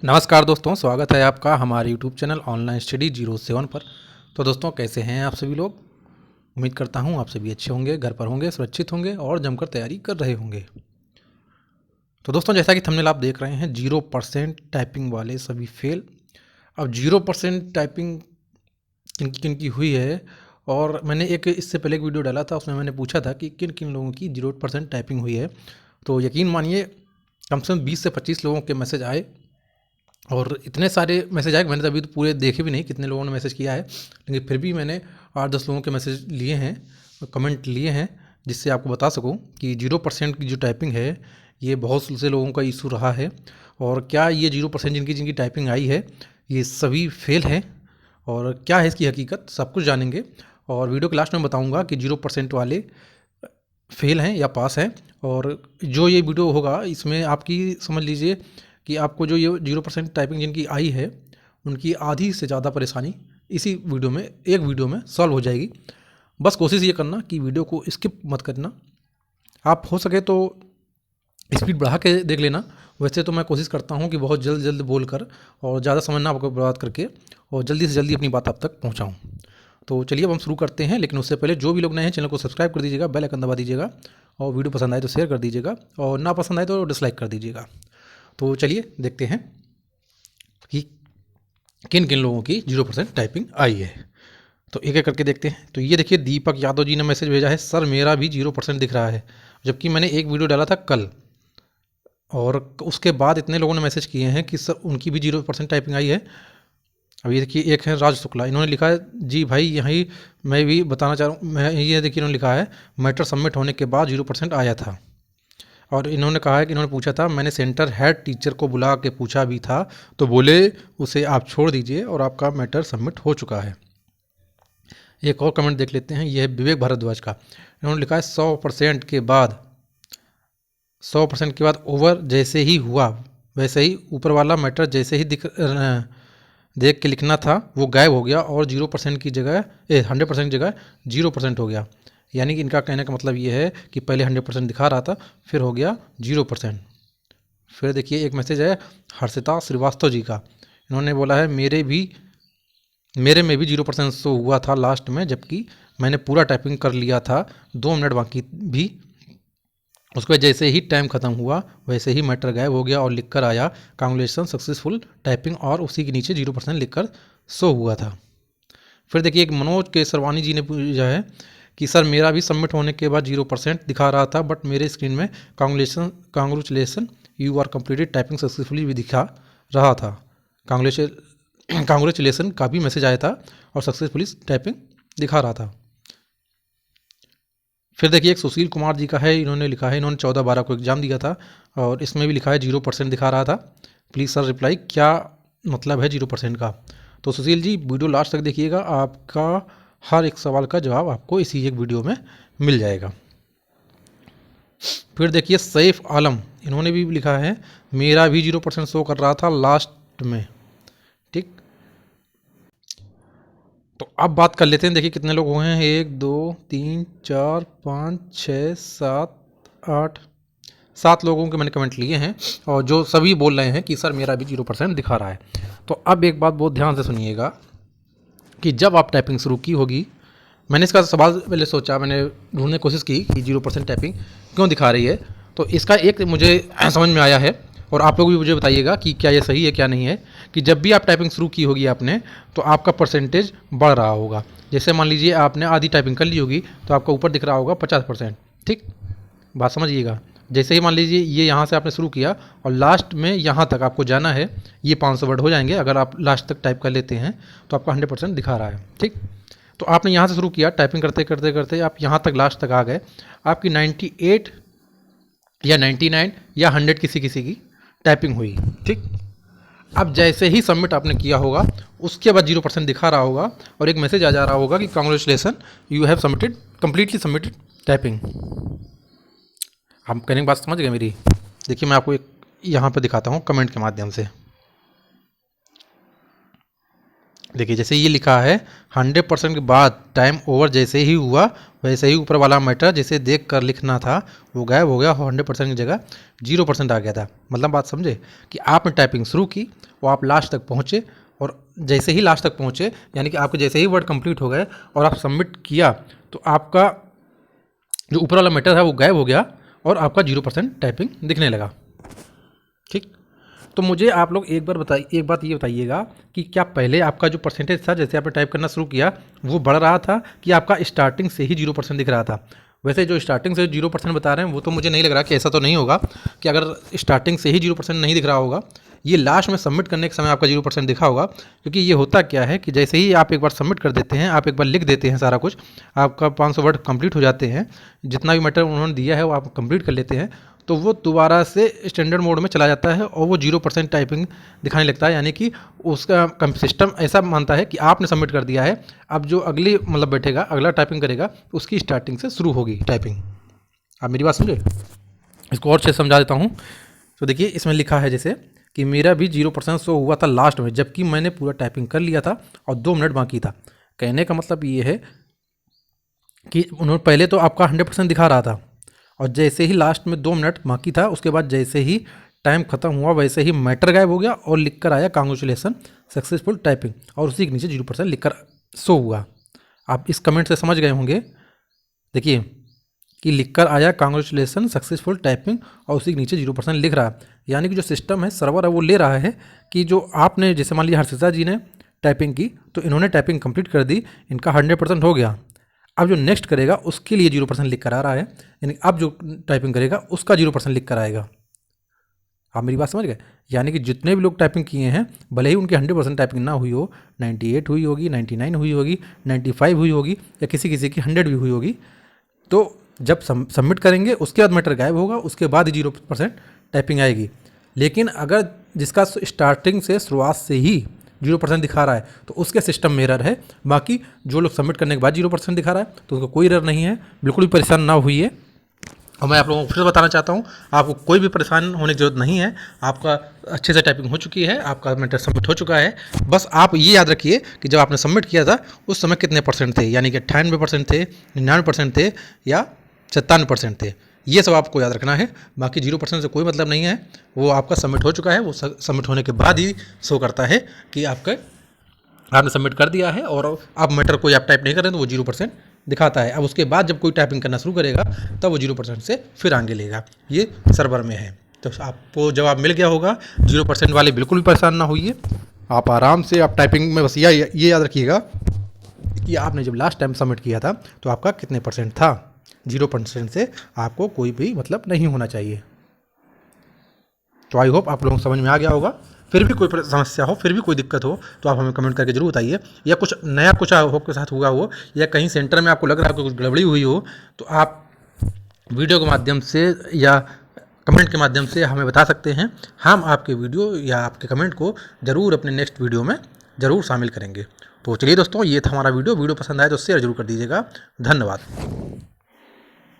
नमस्कार दोस्तों, स्वागत है आपका हमारे YouTube चैनल ऑनलाइन स्टडी 07 पर। तो दोस्तों, कैसे हैं आप सभी लोग। उम्मीद करता हूं आप सभी अच्छे होंगे, घर पर होंगे, सुरक्षित होंगे और जमकर तैयारी कर रहे होंगे। तो दोस्तों, जैसा कि थंबनेल आप देख रहे हैं, 0% टाइपिंग वाले सभी फेल। अब 0% टाइपिंग किन किन की हुई है, और मैंने इससे पहले एक वीडियो डाला था, उसमें मैंने पूछा था कि किन किन लोगों की 0% टाइपिंग हुई है। तो यकीन मानिए, कम से कम 20 से 25 लोगों के मैसेज आए, और इतने सारे मैसेज आए, मैंने तो अभी तो पूरे देखे भी नहीं कितने लोगों ने मैसेज किया है, लेकिन फिर भी मैंने 8-10 लोगों के मैसेज लिए हैं, कमेंट लिए हैं, जिससे आपको बता सकूं कि 0% की जो टाइपिंग है, ये बहुत से लोगों का इशू रहा है। और क्या ये 0% जिनकी जिनकी टाइपिंग आई है, ये सभी फेल हैं, और क्या है इसकी हकीकत, सब कुछ जानेंगे। और वीडियो के लास्ट में बताऊँगा कि 0% वाले फेल हैं या पास हैं। और जो ये वीडियो होगा, इसमें आपकी समझ लीजिए कि आपको जो ये 0% टाइपिंग जिनकी आई है, उनकी आधी से ज़्यादा परेशानी इसी वीडियो में, एक वीडियो में सॉल्व हो जाएगी। बस कोशिश ये करना कि वीडियो को स्किप मत करना। आप हो सके तो स्पीड बढ़ा के देख लेना। वैसे तो मैं कोशिश करता हूँ कि बहुत जल्द जल्द बोल कर और ज़्यादा समय ना आपको बर्बाद करके, और जल्दी से जल्दी अपनी बात आप तक पहुँचाऊँ। तो चलिए अब हम शुरू करते हैं, लेकिन उससे पहले जो भी लोग नए हैं, चैनल को सब्सक्राइब कर दीजिएगा, बेल आइकन दबा दीजिएगा, और वीडियो पसंद आए तो शेयर कर दीजिएगा, और ना पसंद आए तो डिसलाइक कर दीजिएगा। तो चलिए देखते हैं कि किन किन लोगों की 0% टाइपिंग आई है। तो एक एक करके देखते हैं। तो ये देखिए, दीपक यादव जी ने मैसेज भेजा है, सर मेरा भी 0% दिख रहा है, जबकि मैंने एक वीडियो डाला था कल, और उसके बाद इतने लोगों ने मैसेज किए हैं कि सर उनकी भी 0% टाइपिंग आई है। अब ये देखिए, एक है राज शुक्ला, इन्होंने लिखा है, जी भाई यही मैं भी बताना चाह रहा हूँ। मैं ये देखिए, इन्होंने लिखा है, मैटर सबमिट होने के बाद 0% आया था। और इन्होंने कहा है कि इन्होंने पूछा था, मैंने सेंटर हेड टीचर को बुला के पूछा भी था, तो बोले उसे आप छोड़ दीजिए और आपका मैटर सबमिट हो चुका है। एक और कमेंट देख लेते हैं, यह है विवेक भारद्वाज का। इन्होंने लिखा है 100% के बाद, 100% के बाद ओवर जैसे ही हुआ, वैसे ही ऊपर वाला मैटर जैसे ही देख के लिखना था, वो गायब हो गया, और 0% की जगह 100% की जगह 0% हो गया। यानी कि इनका कहने का मतलब ये है कि पहले 100% दिखा रहा था, फिर हो गया 0%। फिर देखिए, एक मैसेज है हर्षिता श्रीवास्तव जी का। इन्होंने बोला है, मेरे में भी 0% शो हुआ था लास्ट में, जबकि मैंने पूरा टाइपिंग कर लिया था, 2 मिनट बाकी भी। उसके जैसे ही टाइम ख़त्म हुआ, वैसे ही मैटर गायब हो गया, और लिख कर आया कांग्रेचुलेसन सक्सेसफुल टाइपिंग, और उसी के नीचे 0% लिख कर शो हुआ था। फिर देखिए, एक मनोज केसरवानी जी ने पूछा है कि सर मेरा भी सबमिट होने के बाद 0% दिखा रहा था, बट मेरे स्क्रीन में congratulation you are completed typing successfully भी दिखा रहा था। कांग्रेचुलेसन का भी मैसेज आया था, और सक्सेसफुली टाइपिंग दिखा रहा था। फिर देखिए, एक सुशील कुमार जी का है, इन्होंने लिखा है, इन्होंने 14/12 को एग्ज़ाम दिया था, और इसमें भी लिखा है 0% दिखा रहा था। प्लीज़ सर रिप्लाई, क्या मतलब है 0% का। तो सुशील जी, वीडियो लास्ट तक देखिएगा, आपका हर एक सवाल का जवाब आपको इसी एक वीडियो में मिल जाएगा। फिर देखिए, सैफ आलम, इन्होंने भी लिखा है, मेरा भी 0% शो कर रहा था लास्ट में। ठीक, तो अब बात कर लेते हैं। देखिए कितने लोग हुए हैं, 1 2 3 4 5 6 7 8 7 लोगों के मैंने कमेंट लिए हैं, और जो सभी बोल रहे हैं कि सर मेरा भी 0% दिखा रहा है। तो अब एक बात बहुत ध्यान से सुनिएगा कि जब आप टाइपिंग शुरू की होगी, मैंने इसका सवाल पहले सोचा, मैंने ढूंढने की कोशिश की कि 0% टाइपिंग क्यों दिखा रही है। तो इसका एक मुझे समझ में आया है, और आप लोग भी मुझे बताइएगा कि क्या ये सही है क्या नहीं है, कि जब भी आप टाइपिंग शुरू की होगी आपने, तो आपका परसेंटेज बढ़ रहा होगा। जैसे मान लीजिए आपने आधी टाइपिंग कर ली होगी, तो आपका ऊपर दिख रहा होगा 50%। ठीक, बात समझिएगा। जैसे ही मान लीजिए ये यहाँ से आपने शुरू किया, और लास्ट में यहाँ तक आपको जाना है, ये 500 वर्ड हो जाएंगे अगर आप लास्ट तक टाइप कर लेते हैं, तो आपका 100% दिखा रहा है। ठीक, तो आपने यहाँ से शुरू किया, टाइपिंग करते करते करते आप यहाँ तक लास्ट तक आ गए, आपकी 98 या 99 या 100 किसी किसी की टाइपिंग हुई। ठीक, अब जैसे ही सबमिट आपने किया होगा, उसके बाद 0% दिखा रहा होगा, और एक मैसेज आ जा रहा होगा कि congratulation you have submitted completely submitted typing. आप कहने की बात समझ गए मेरी। देखिए, मैं आपको एक यहाँ पर दिखाता हूँ कमेंट के माध्यम से। देखिए जैसे ये लिखा है 100% के बाद टाइम ओवर जैसे ही हुआ वैसे ही ऊपर वाला मैटर जैसे देख कर लिखना था वो गायब हो गया, 100% की जगह 0% आ गया था। मतलब बात समझे कि आपने टाइपिंग शुरू की और आप लास्ट तक पहुँचे, और जैसे ही लास्ट तक पहुँचे यानी कि आपके जैसे ही वर्ड कंप्लीट हो गए और आप सबमिट किया तो आपका जो ऊपर वाला मैटर था वो गायब हो गया और आपका 0% टाइपिंग दिखने लगा। ठीक, तो मुझे आप लोग एक बात ये बताइएगा कि क्या पहले आपका जो परसेंटेज था जैसे आपने टाइप करना शुरू किया वो बढ़ रहा था कि आपका स्टार्टिंग से ही 0% दिख रहा था? वैसे जो स्टार्टिंग से 0% बता रहे हैं वो तो मुझे नहीं लग रहा कि ऐसा तो नहीं होगा कि अगर स्टार्टिंग से ही 0% नहीं दिख रहा होगा, ये लास्ट में सबमिट करने के समय आपका 0% दिखा होगा। क्योंकि ये होता क्या है कि जैसे ही आप एक बार सबमिट कर देते हैं, आप एक बार लिख देते हैं सारा कुछ, आपका 500 वर्ड कंप्लीट हो जाते हैं, जितना भी मैटर उन्होंने दिया है वो आप कंप्लीट कर लेते हैं, तो वो दोबारा से स्टैंडर्ड मोड में चला जाता है और वो 0% टाइपिंग दिखाने लगता है। यानी कि उसका सिस्टम ऐसा मानता है कि आपने सबमिट कर दिया है, अब जो अगली मतलब बैठेगा अगला टाइपिंग करेगा उसकी स्टार्टिंग से शुरू होगी टाइपिंग। आप मेरी बात समझे? इसको और अच्छे से समझा देता हूँ। तो देखिए इसमें लिखा है जैसे कि मेरा भी 0% शो हुआ था लास्ट में, जबकि मैंने पूरा टाइपिंग कर लिया था और 2 मिनट बाकी था। कहने का मतलब ये है कि उन्होंने पहले तो आपका 100% दिखा रहा था और जैसे ही लास्ट में 2 मिनट बाकी था उसके बाद जैसे ही टाइम खत्म हुआ वैसे ही मैटर गायब हो गया और लिख कर आया कांग्रेचुलेसन सक्सेसफुल टाइपिंग, और उसी के नीचे 0% लिख कर शो हुआ। आप इस कमेंट से समझ गए होंगे। देखिए कि लिख कर आया कांग्रेचुलेसन सक्सेसफुल टाइपिंग और उसी के नीचे 0% लिख रहा है, यानी कि जो सिस्टम है सर्वर है वो ले रहा है कि जो आपने जैसे मान लीजिए हर्षिता जी ने टाइपिंग की तो इन्होंने टाइपिंग कंप्लीट कर दी, इनका 100% हो गया। अब जो नेक्स्ट करेगा उसके लिए 0% लिख कर आ रहा है, यानी अब जो टाइपिंग करेगा उसका 0% लिख कर आएगा। आप मेरी बात समझ गए? यानी कि जितने भी लोग टाइपिंग किए हैं भले ही उनकी 100% टाइपिंग ना हुई हो, 98 हुई होगी, 99 हुई होगी, 95 हुई होगी या किसी किसी की 100 भी हुई होगी, तो जब सबमिट करेंगे उसके बाद मैटर गायब होगा, उसके बाद ही 0% टाइपिंग आएगी। लेकिन अगर जिसका स्टार्टिंग से शुरुआत से ही 0% दिखा रहा है तो उसके सिस्टम में एरर है। बाकी जो लोग सबमिट करने के बाद 0% दिखा रहा है तो उनको कोई एरर नहीं है, बिल्कुल भी परेशान ना हुई है। और मैं आप लोगों को फिर बताना चाहता हूँ, आपको कोई भी परेशान होने की जरूरत नहीं है। आपका अच्छे से टाइपिंग हो चुकी है, आपका मैटर सबमिट हो चुका है। बस आप ये याद रखिए कि जब आपने सबमिट किया था उस समय कितने परसेंट थे, यानी कि 98% थे, 99% थे या 97% थे, ये सब आपको याद रखना है। बाकी 0% से कोई मतलब नहीं है, वो आपका सबमिट हो चुका है। वो सबमिट होने के बाद ही शो करता है कि आपने सबमिट कर दिया है, और अब मैटर कोई आप टाइप नहीं कर रहे हैं तो वो 0% दिखाता है। अब उसके बाद जब कोई टाइपिंग करना शुरू करेगा तब वो 0% से फिर आगे लेगा, ये सर्वर में है। तो आपको जवाब मिल गया होगा। 0% वाले बिल्कुल भी परेशान ना होइए, आप आराम से आप टाइपिंग में बस ये याद रखिएगा कि आपने जब लास्ट टाइम सबमिट किया था तो आपका कितने परसेंट था। 0% से आपको कोई भी मतलब नहीं होना चाहिए। तो आई होप आप लोगों को समझ में आ गया होगा। फिर भी कोई समस्या हो, फिर भी कोई दिक्कत हो तो आप हमें कमेंट करके जरूर बताइए, या कुछ नया कुछ आपके साथ हुआ हो या कहीं सेंटर में आपको लग रहा है कि कुछ गड़बड़ी हुई हो तो आप वीडियो के माध्यम से या कमेंट के माध्यम से हमें बता सकते हैं। हम आपके वीडियो या आपके कमेंट को ज़रूर अपने नेक्स्ट वीडियो में ज़रूर शामिल करेंगे। तो चलिए दोस्तों, ये था हमारा वीडियो पसंद आए तो शेयर जरूर कर दीजिएगा। धन्यवाद।